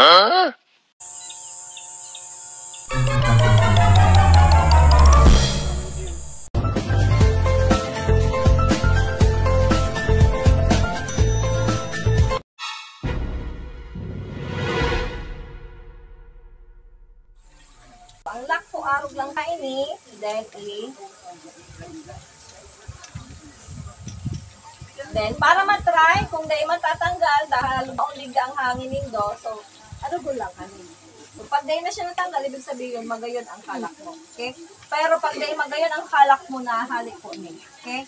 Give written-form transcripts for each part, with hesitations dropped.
Huh? Ang lock po arog lang kaini, then para matry kung dahil matatanggal dahil maunlig ang hangin nindo, so arugol lang kani. So pag dahil na siya natanggal, ibig sabihin magayon ang kalak mo, okay? Pero pag dahil magayon ang kalak mo na halik po ni, okay?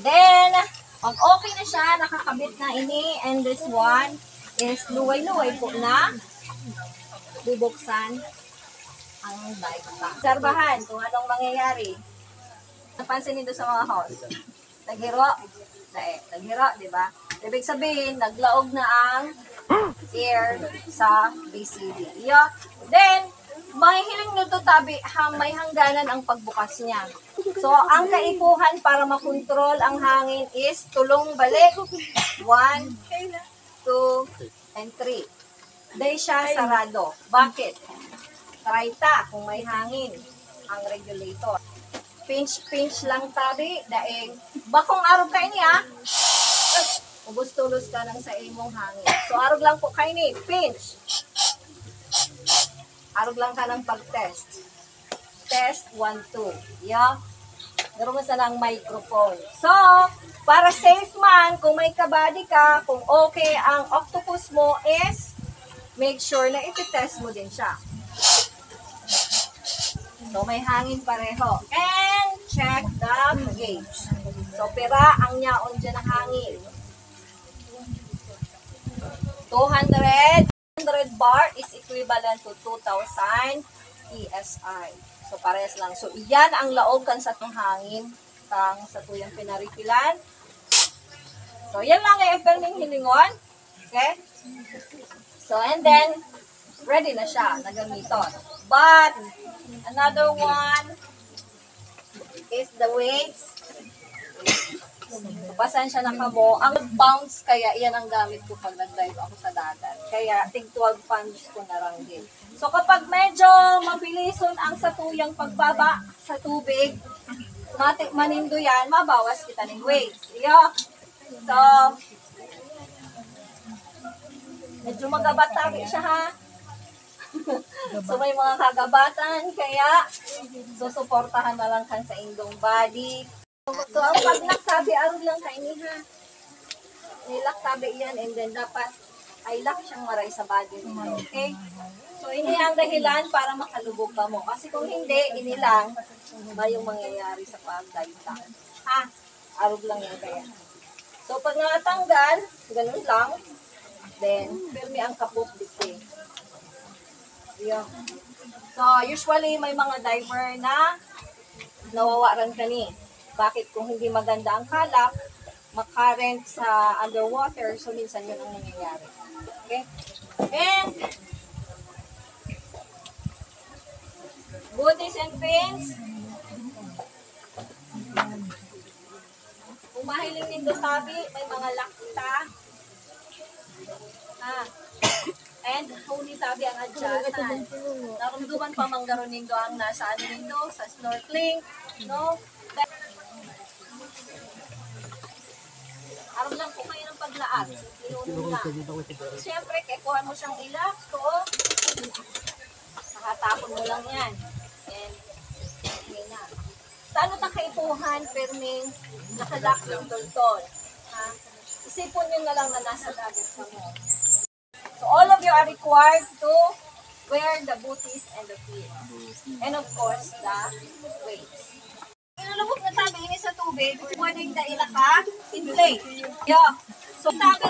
Then pag okay na siya, nakakabit na ini, and this one is luway-luway po na bubuksan ang bike pack. Obserbahan kung anong mangyayari. Napansin nito sa mga house. Naghiro, di ba? Ibig sabihin, naglaog na ang air sa BCD. Yeah. Then, mahihiling nito tabi, may hangganan ang pagbukas niya. So, ang kaipuhan para makontrol ang hangin is tulong balik. 1, 2, and 3. Dahil siya sarado. Bakit? Try ta kung may hangin ang regulator. Pinch lang tabi daig. Bakong arog kay niya. Ubus-tulos ka ng sa imong hangin. So arog lang po kay ni. Pinch. Arog lang ka ng pag-test. Test 1, 2. Yeah. Garo mo sa ng microphone. So, para safe man, kung may kabady ka, kung okay ang octopus mo is, make sure na iti-test mo din siya. So, may hangin pareho. And check the gauge. So, pira ang nyaon dyan ng hangin. 200 bar is equivalent to 2,000 PSI. So, parehas lang. So, iyan ang laog kan sa itong hangin kang sa tuyang pinaripilan. So, yan lang yung perming hilingon. Okay? So, and then, ready na siya na gamiton. But, another one is the weights. So, pasensya na kamo. Ang bounce, kaya iyan ang gamit ko pag nag-dive ako sa dagat. Kaya, tig 12 pounds ko na lang din. So, kapag medyo mabilison ang satuyang pagbaba sa tubig, manindo yan, mabawas kita ng weights. Yeah. So, medyo magabat-tabi siya ha. So, may mga kagabatan, kaya susuportahan na lang kan sa indong body. So, ang paglaktabi, arog lang kayo ha. Nilaktabi yan, and then dapat ay lock siyang maray sa body mo. Okay? So, ini ang dahilan para makalubog ka mo. Kasi kung hindi, ini lang ba yung mangyayari sa pag-dive lang. Ha? Arog lang yan kaya. So, pag natanggal, ganun lang, then, firme ang kapot dito. Yeah. So, usually, may mga diver na nawawaran ka ni. Bakit? Kung hindi maganda ang kalak, makarent sa underwater, so minsan yun ang nangyayari. Okay? And, booties and fins. Kung mahiling nindo tabi, may mga lakita. And huli tabi ang adjustan. Narumduman pa manggaro nindo ang nasa ano nindo, sa snorkeling. No? Aram lang po kayo ng paglaag. Inunin lang. Siyempre, kekuhan mo siyang ilak. So, nakatapon mo lang yan. And, okay na. Saan ta kaipuhan, perming nakalak ng toltol? Isipon nyo na lang na nasa dagat ka mo. So, all of you are required to wear the booties and the fins. And of course, the weights. Inulubog na tabi ini sa tubig, pwedeng daila ka, inflate. Yeah. So, tabi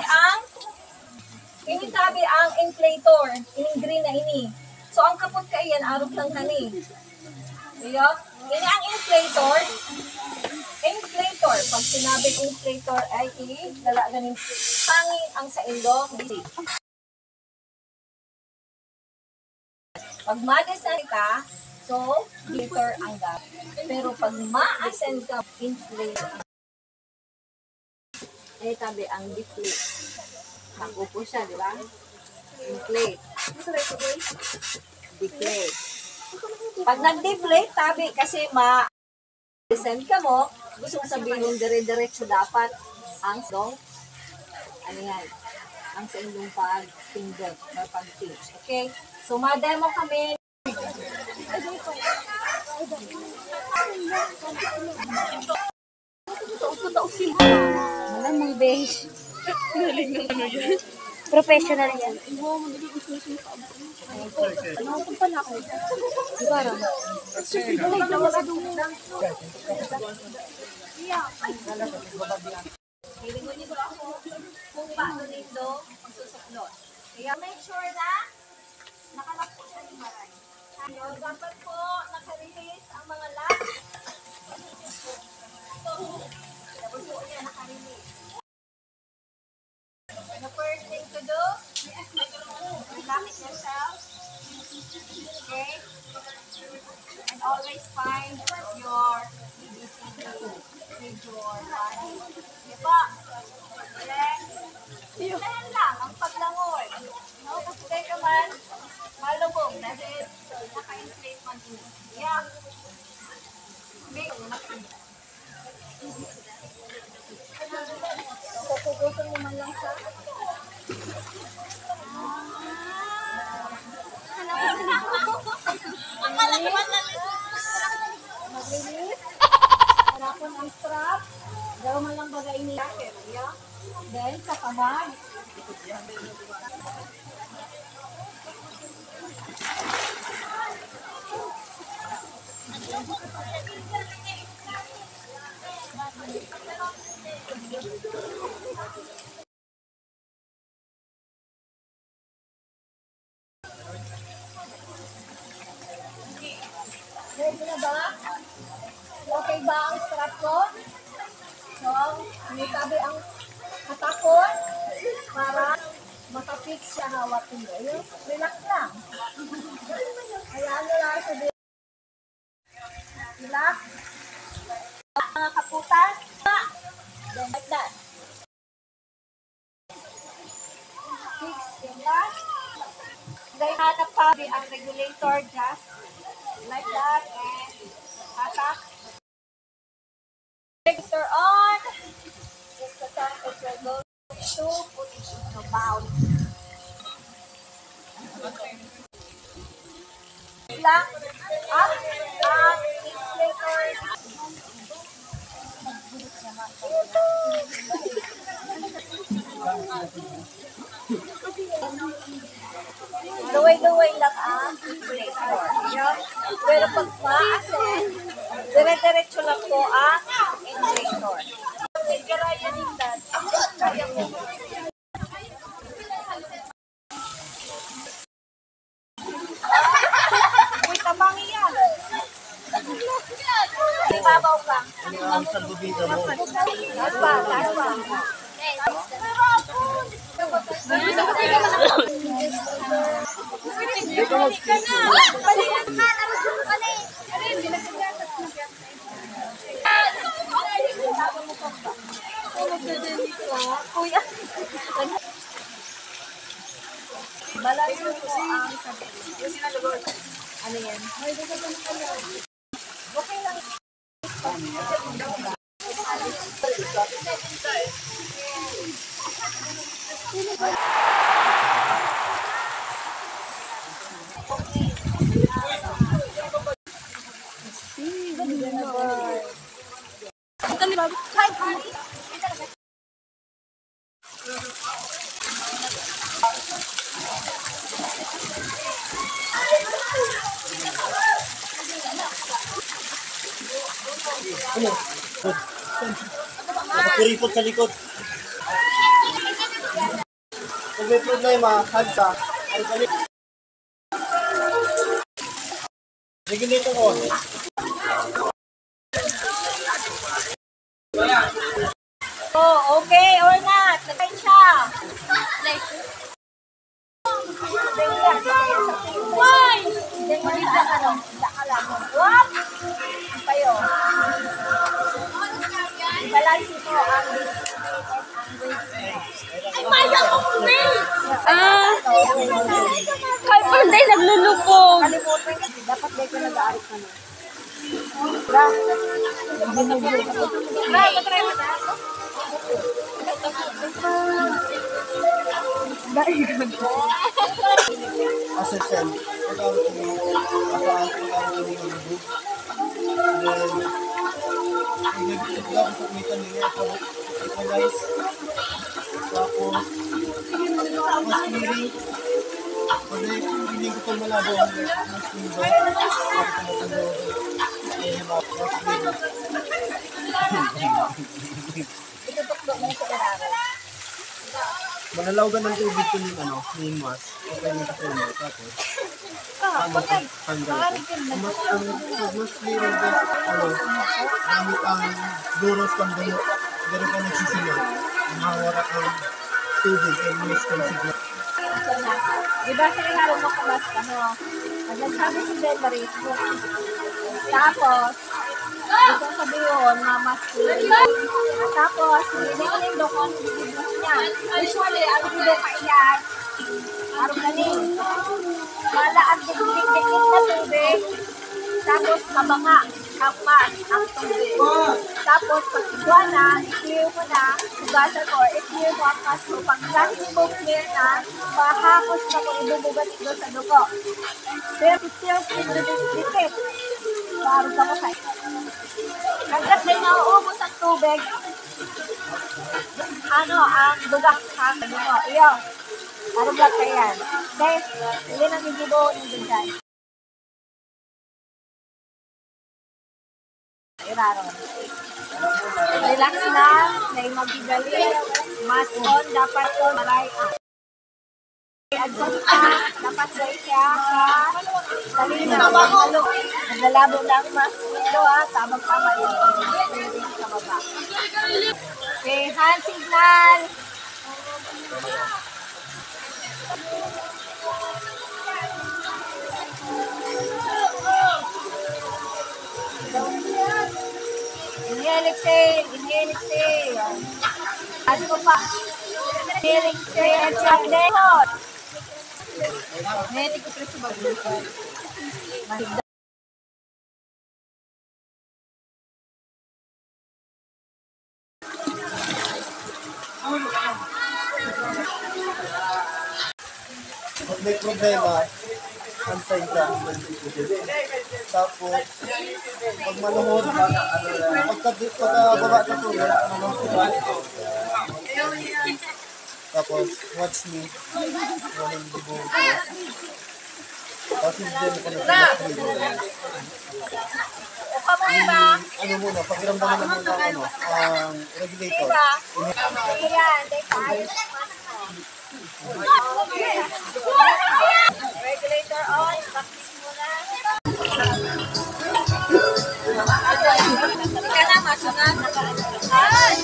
ang inflator, ining green na ini. So, ang kapot ka iyan, arog lang ka ni. Yeah. Ini ang inflator. Inflator. Pag sinabi inflator ay dala ganing hangin ang sa indo. Pag ma-descend ka, so, inflator ang gamit. Pero pag ma-ascend ka, inflate ang tabi ang deflate. Nakupo siya, di ba? Inflate. Deflate. Pag nag-deflate, tabi kasi ma-send ka mo, gusto ko sabihin yung dire-diretso dapat ang dong, ano yan, ang sa inyong pag-pindot or pag-teach. Okay? So, ma-demo kami. Wala mong beige. Professional yan. Siguro. Hilingon niyo ako kung paano nito magsusuklot. Kaya make sure na nakalak po siya ni Maray. Ayun, dapat po nakarelease ang mga lock. Tapos po niya nakarelease. The first thing to do, relax yourself. Okay? And always find your ABCD with your body. Diba? Then, simulahan lang ang paglangoy. No? Kasi ka man, malubog dahil naka-inflate man din. Yeah. Kukugusin mo man lang sa mag-release. Harapon ang strap. Gawin man lang bagay niya. Then, sa kamay. Ready na ba? Okay ba ang strap ko? So, nitabi ang katakot para makapix siya hawak ko. Relax lang. Ayan nyo lang sa relax. Mga kaputan. Then like that. Fix yung that. Then hanap pa ang regulator just like that and hatak. Regulator on. Just the temperature goes to put it into bound. Lang up ang regulator. Luway-luway lang ang inflator. Pero pag ma-ascend, dire-diretso lang po ang inflator. Kaya din dad. Kaya po. Uy, tabangi yan. Ibabaw ka. Taas pa, taas pa. Kuya. Malayo po ang ano yan? Okay lang. Nakuripot sa likod. Pag may problema, hagsa. Ay, balik. Regulator on. Oh, okay or not? Nagay siya. Why? Hindi mo rin ka lang. What? Kayo. Balance ito ang weight and ang weight. Ay, maya kong weight! Kay Panday naglulubog. Kalimutan kasi dapat may ka nag-aarit ka na. Matry mo na. Assistant. Tapos, mas clearing. Pag hindi ko ito malabo, mas clearing. Itutuklo mo sa kailangan. Manalawgan ng tubig ko yung yung mas. Okay yung kasi mo. Tapos, tanggal ko. Mas clearing ko, gamit ang duros pang gamot. Pero ka nagsisila. Mahawarak ang tubig and mas consigla. Diba sa iharap mo kamas ka, no? Pag nagsabi si Delmarie, tapos, gusto sabihin na mas tapos, hindi ko yung dokon, bibigyan niya. Usually, ang hindi ka iyan, araw galing. Wala ang dikit na tubig, tapos kabanga, kapas, ang tubig. Tapos, pag igwa na, i-clear mo na, hugasan mo, i-clear mo ang kas mo. Pag dahil mo clear na, mahakos na kung ibubugat ito sa dugo. Pero still, dikit. Parang ka mo kayo. Hanggat may nauubos ang tubig, ang dugang hangin mo. Iyo, parang black ka yan. Okay? Hindi na nigibo yung dugay. Iraron. Relax lang, may magigali, mas on, dapat on, maray up. I-adjust ka, dapat gawin siya sa salina. Naglalabo lang mas ito tamang-tama yung pag-clearing sa baba. Okay, hand signal. Inhale, exhale, inhale, exhale. Ano ko pa? Inhale, exhale, check dehot. Ngayon, ikupress sa bago. Mahigda. Pag may problema, unsign ka. Tapos, pag maluhod, pagkababa sa tulad, maluhod ka. Tapos, watch me. Walang dibo. Tapos, hindi mo ka na Uka mo iba. ano muna, pakiramdaman na muna ang regulator. Iba. Ayan, tayo. Regulator on. Practice muna. Ika na, masunod. Ay!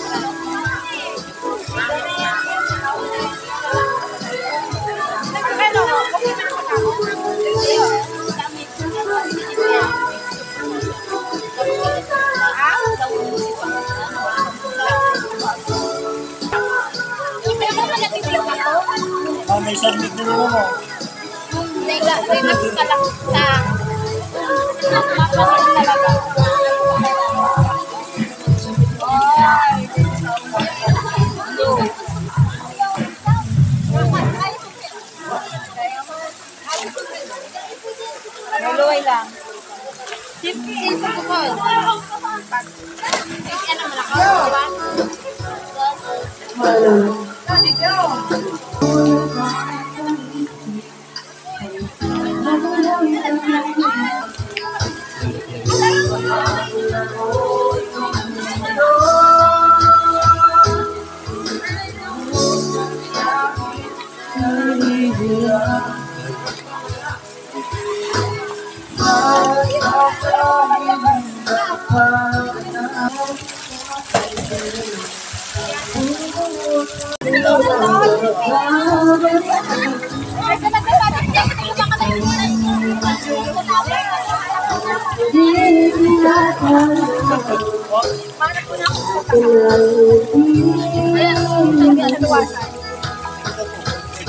May submit din mo mo. May mas kalak sa mapasin talaga. Maluway lang. Simple ito ko. Ano malakaw ba?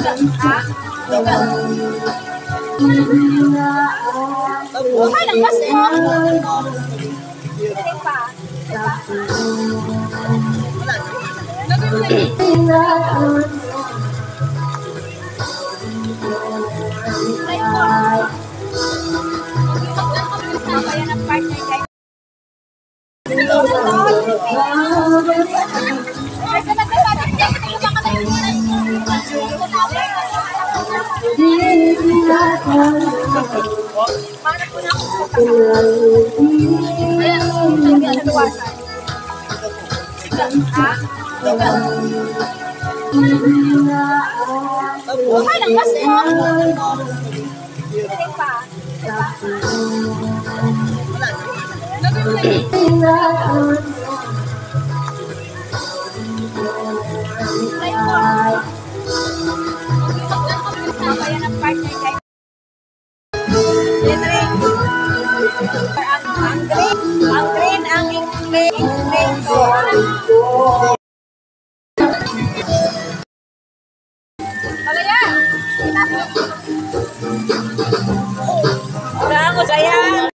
Okay lang kasi mo. Sige pa. Kaya ng partner guys. Okay lang kasi mo. Sige pa. Kaya ng partner guys. Ang green ang instrumento. Palaya! Wala ako sayang.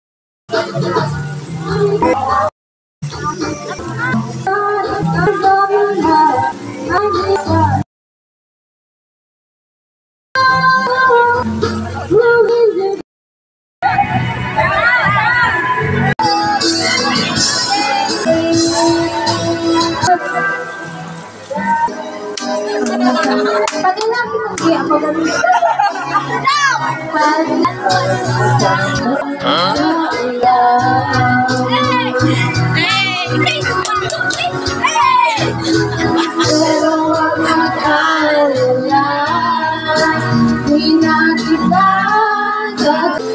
Pati lang pinag-i ako ganun.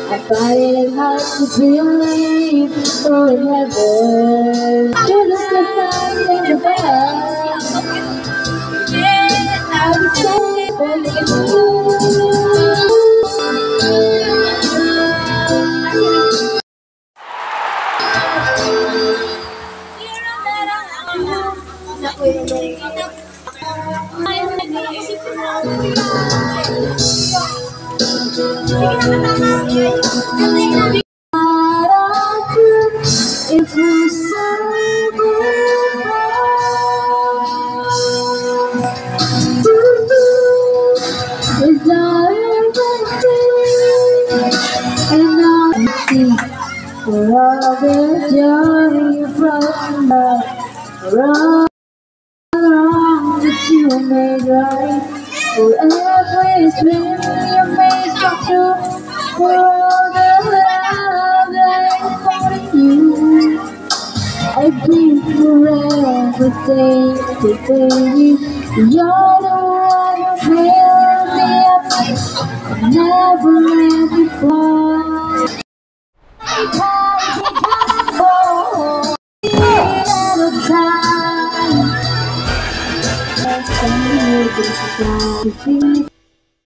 I find it hard to believe forever. You're the sun in the bed. I'm sorry for it was so for all the joy from the wrong that you made right, for every dream you made come true, for all the love that I found in you. I give forever, thank you, baby. You're the one who filled me up, never let me fall. Time.